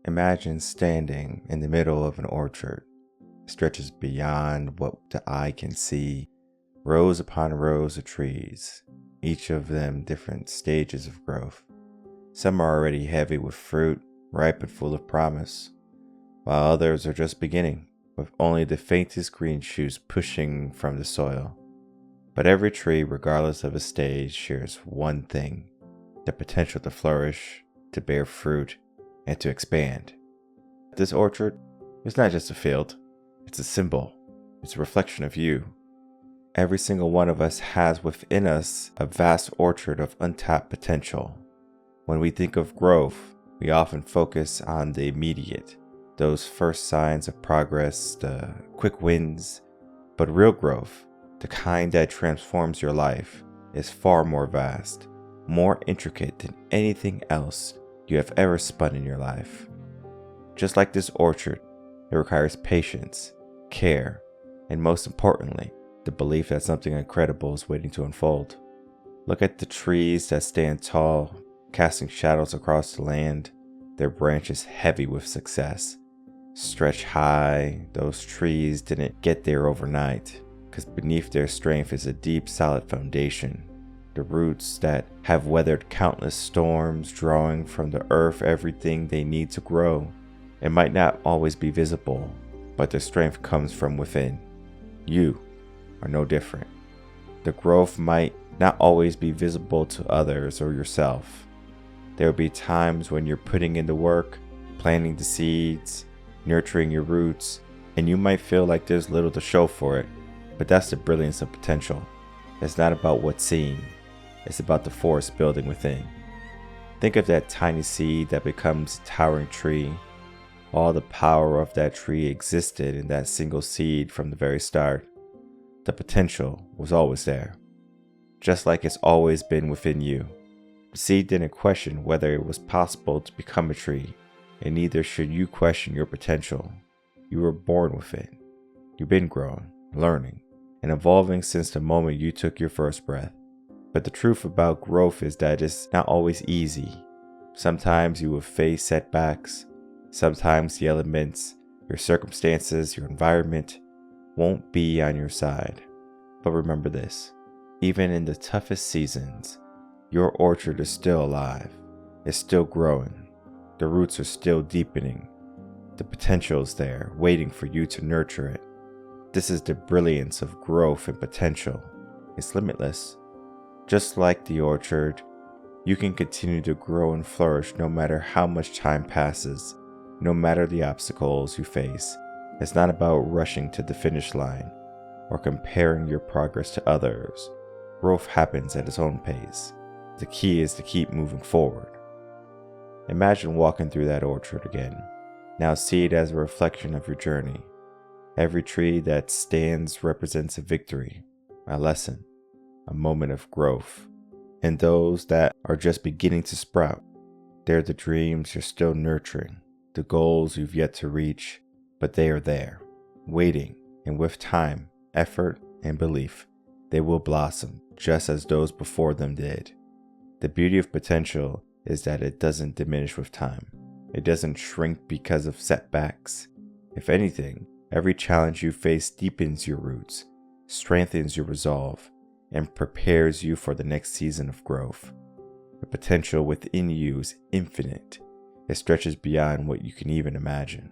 Imagine standing in the middle of an orchard. It stretches beyond what the eye can see, rows upon rows of trees, each of them different stages of growth. Some are already heavy with fruit, ripe and full of promise, while others are just beginning, with only the faintest green shoots pushing from the soil. But every tree, regardless of its stage, shares one thing: the potential to flourish, to bear fruit, and to expand. This orchard is not just a field, it's a symbol. It's a reflection of you. Every single one of us has within us a vast orchard of untapped potential. When we think of growth, we often focus on the immediate, those first signs of progress, the quick wins. But real growth, the kind that transforms your life, is far more vast, more intricate than anything else you have ever spun in your life. Just like this orchard, it requires patience, care, and most importantly, the belief that something incredible is waiting to unfold. Look at the trees that stand tall, casting shadows across the land, their branches heavy with success. Stretch high, those trees didn't get there overnight, because beneath their strength is a deep, solid foundation. The roots that have weathered countless storms, drawing from the earth everything they need to grow. It might not always be visible, but their strength comes from within. You are no different. The growth might not always be visible to others or yourself. There will be times when you're putting in the work, planting the seeds, nurturing your roots, and you might feel like there's little to show for it, but that's the brilliance of potential. It's not about what's seen. It's about the forest building within. Think of that tiny seed that becomes a towering tree. All the power of that tree existed in that single seed from the very start. The potential was always there, just like it's always been within you. The seed didn't question whether it was possible to become a tree, and neither should you question your potential. You were born with it. You've been growing, learning, and evolving since the moment you took your first breath. But the truth about growth is that it's not always easy. Sometimes you will face setbacks. Sometimes the elements, your circumstances, your environment won't be on your side. But remember this: even in the toughest seasons, your orchard is still alive. It's still growing. The roots are still deepening. The potential is there, waiting for you to nurture it. This is the brilliance of growth and potential. It's limitless. Just like the orchard, you can continue to grow and flourish no matter how much time passes, no matter the obstacles you face. It's not about rushing to the finish line or comparing your progress to others. Growth happens at its own pace. The key is to keep moving forward. Imagine walking through that orchard again. Now see it as a reflection of your journey. Every tree that stands represents a victory, a lesson, a moment of growth. And those that are just beginning to sprout, they're the dreams you're still nurturing, the goals you've yet to reach, but they are there, waiting, and with time, effort, and belief, they will blossom just as those before them did. The beauty of potential is that it doesn't diminish with time. It doesn't shrink because of setbacks. If anything, every challenge you face deepens your roots, strengthens your resolve, and prepares you for the next season of growth. The potential within you is infinite. It stretches beyond what you can even imagine.